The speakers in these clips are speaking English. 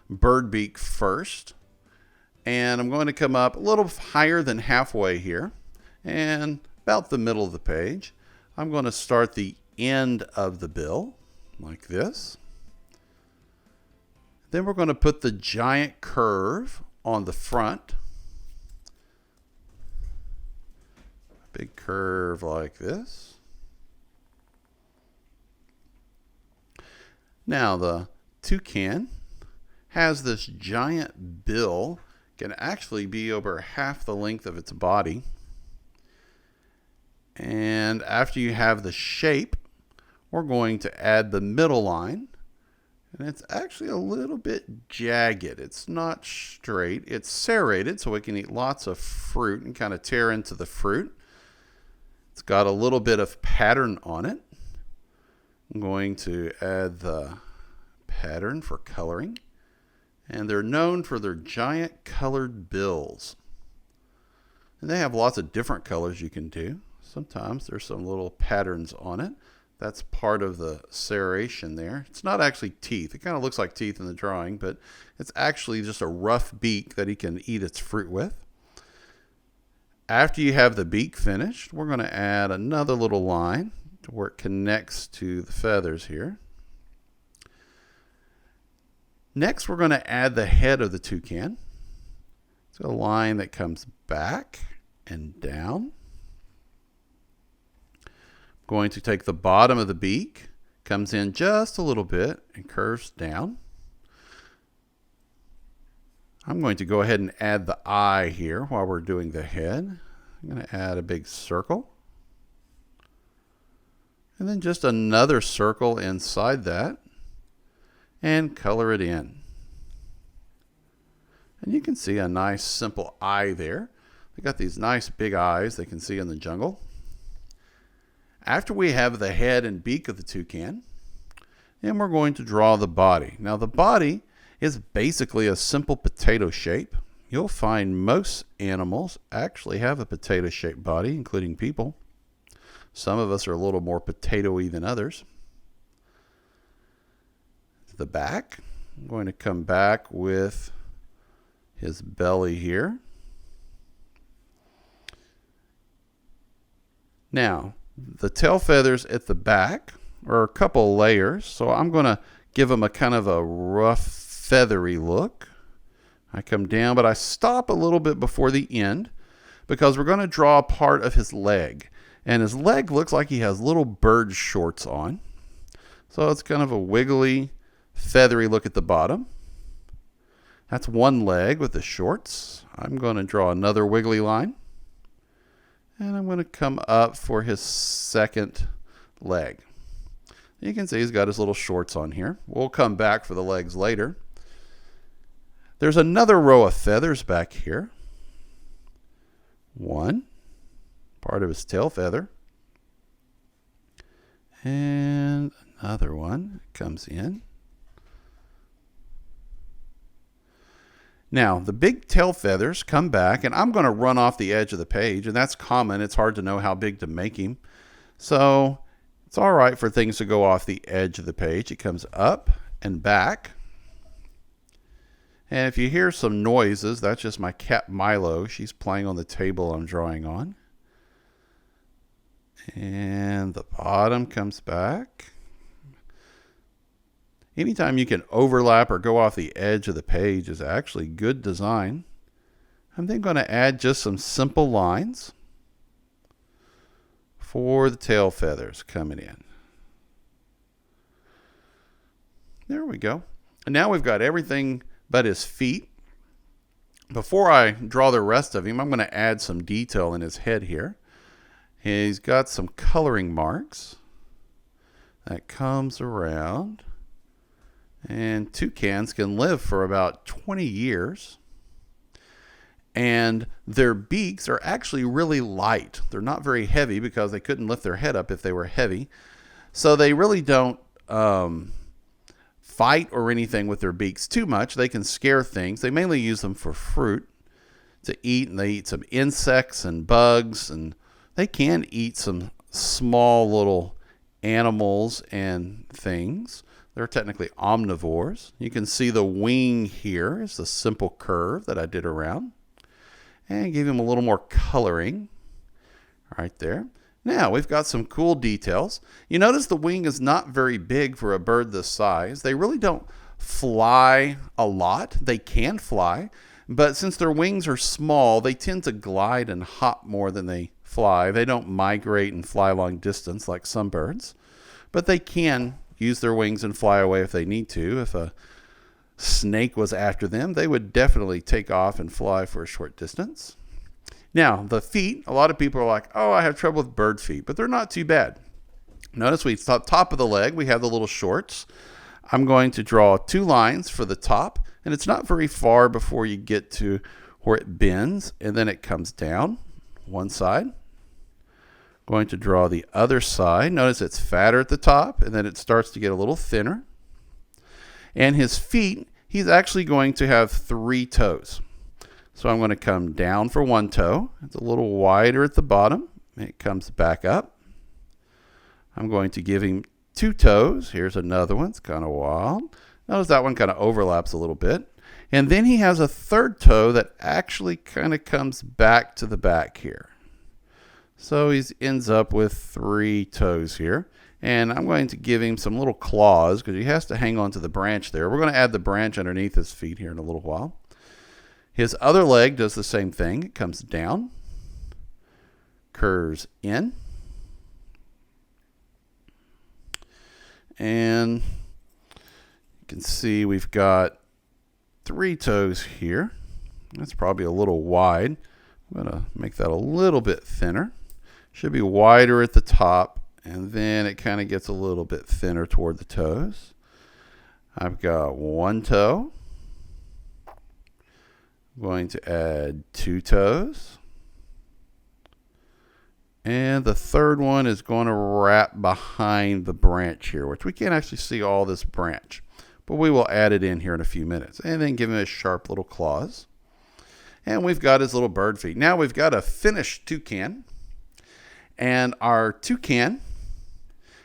bird beak first. And I'm going to come up a little higher than halfway here and about the middle of the page. I'm going to start the end of the bill like this. Then we're going to put the giant curve on the front. Big curve like this. Now the toucan has this giant bill, can actually be over half the length of its body. And after you have the shape, we're going to add the middle line. And it's actually a little bit jagged. It's not straight. It's serrated, so we can eat lots of fruit and kind of tear into the fruit. It's got a little bit of pattern on it. I'm going to add the pattern for coloring. And they're known for their giant colored bills. And they have lots of different colors you can do. Sometimes there's some little patterns on it. That's part of the serration there. It's not actually teeth. It kind of looks like teeth in the drawing, but it's actually just a rough beak that he can eat its fruit with. After you have the beak finished, we're going to add another little line to where it connects to the feathers here. Next, we're going to add the head of the toucan. It's a line that comes back and down. I'm going to take the bottom of the beak, comes in just a little bit and curves down. I'm going to go ahead and add the eye here while we're doing the head. I'm going to add a big circle. And then just another circle inside that. And color it in. And you can see a nice simple eye there. They got these nice big eyes they can see in the jungle. After we have the head and beak of the toucan, and we're going to draw the body. Now the body is basically a simple potato shape. You'll find most animals actually have a potato shaped body, including people. Some of us are a little more potato-y than others. The back, I'm going to come back with his belly here. Now, the tail feathers at the back are a couple layers, so I'm going to give them a kind of a rough, feathery look. I come down, but I stop a little bit before the end because we're going to draw part of his leg. And his leg looks like he has little bird shorts on. So it's kind of a wiggly, feathery look at the bottom. That's one leg with the shorts. I'm going to draw another wiggly line. And I'm going to come up for his second leg. You can see he's got his little shorts on here. We'll come back for the legs later. There's another row of feathers back here. One, part of his tail feather. And another one comes in. Now, the big tail feathers come back, and I'm going to run off the edge of the page, and that's common. It's hard to know how big to make him. So it's all right for things to go off the edge of the page. It comes up and back. And if you hear some noises, that's just my cat Milo. She's playing on the table I'm drawing on. And the bottom comes back. Anytime you can overlap or go off the edge of the page is actually good design. I'm then going to add just some simple lines for the tail feathers coming in. There we go. And now we've got everything but his feet. Before I draw the rest of him, I'm going to add some detail in his head here. He's got some coloring marks that comes around. And toucans can live for about 20 years. And their beaks are actually really light. They're not very heavy because they couldn't lift their head up if they were heavy. So they really don't fight or anything with their beaks too much. They can scare things. They mainly use them for fruit to eat. And they eat some insects and bugs. And they can eat some small little animals and things. They're technically omnivores. You can see the wing here is the simple curve that I did around. And give him a little more coloring right there. Now we've got some cool details. You notice the wing is not very big for a bird this size. They really don't fly a lot. They can fly, but since their wings are small, they tend to glide and hop more than they fly. They don't migrate and fly long distance like some birds, but they can use their wings and fly away if they need to. If a snake was after them, they would definitely take off and fly for a short distance. Now, the feet, a lot of people are like, oh, I have trouble with bird feet, but they're not too bad. Notice we top of the leg, we have the little shorts. I'm going to draw 2 lines for the top, and it's not very far before you get to where it bends, and then it comes down one side. Going to draw the other side. Notice it's fatter at the top, and then it starts to get a little thinner. And his feet, he's actually going to have 3 toes. So I'm going to come down for 1 toe. It's a little wider at the bottom. It comes back up. I'm going to give him 2 toes. Here's another one. It's kind of wild. Notice that one kind of overlaps a little bit. And then he has a 3rd toe that actually kind of comes back to the back here. So he ends up with 3 toes here. And I'm going to give him some little claws because he has to hang on to the branch there. We're going to add the branch underneath his feet here in a little while. His other leg does the same thing. It comes down, curves in, and you can see we've got 3 toes here. That's probably a little wide. I'm going to make that a little bit thinner. Should be wider at the top, and then it kind of gets a little bit thinner toward the toes. I've got 1 toe. I'm going to add 2 toes. And the 3rd one is going to wrap behind the branch here, which we can't actually see all this branch, but we will add it in here in a few minutes. And then give him his sharp little claws. And we've got his little bird feet. Now we've got a finished toucan. And our toucan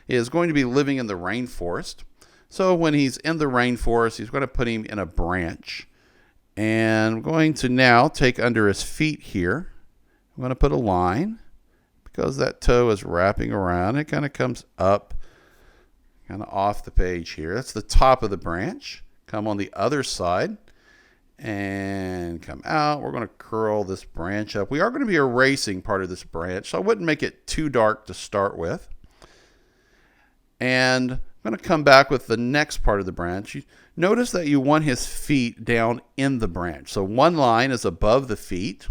is going to be living in the rainforest. So when he's in the rainforest, he's going to put him in a branch. And I'm going to now take under his feet here. I'm going to put a line because that toe is wrapping around. It kind of comes up, kind of off the page here. That's the top of the branch. Come on the other side and come out. We're going to curl this branch up. We are going to be erasing part of this branch, so I wouldn't make it too dark to start with. And I'm going to come back with the next part of the branch. You notice that you want his feet down in the branch. So one line is above the feet,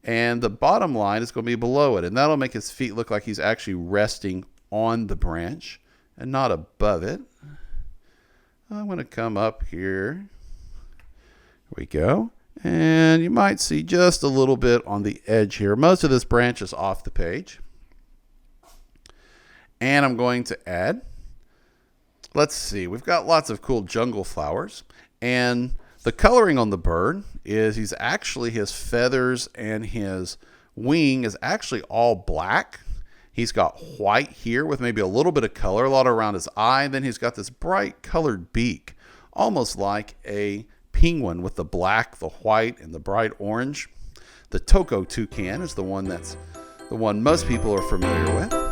and the bottom line is going to be below it. And that'll make his feet look like he's actually resting on the branch and not above it. I'm going to come up here. Here we go. And you might see just a little bit on the edge here. Most of this branch is off the page. And I'm going to add, let's see, we've got lots of cool jungle flowers. And the coloring on the bird is his feathers and his wing is actually all black. He's got white here with maybe a little bit of color, a lot around his eye. Then he's got this bright colored beak, almost like a penguin with the black, the white, and the bright orange. The toucan is the one most people are familiar with.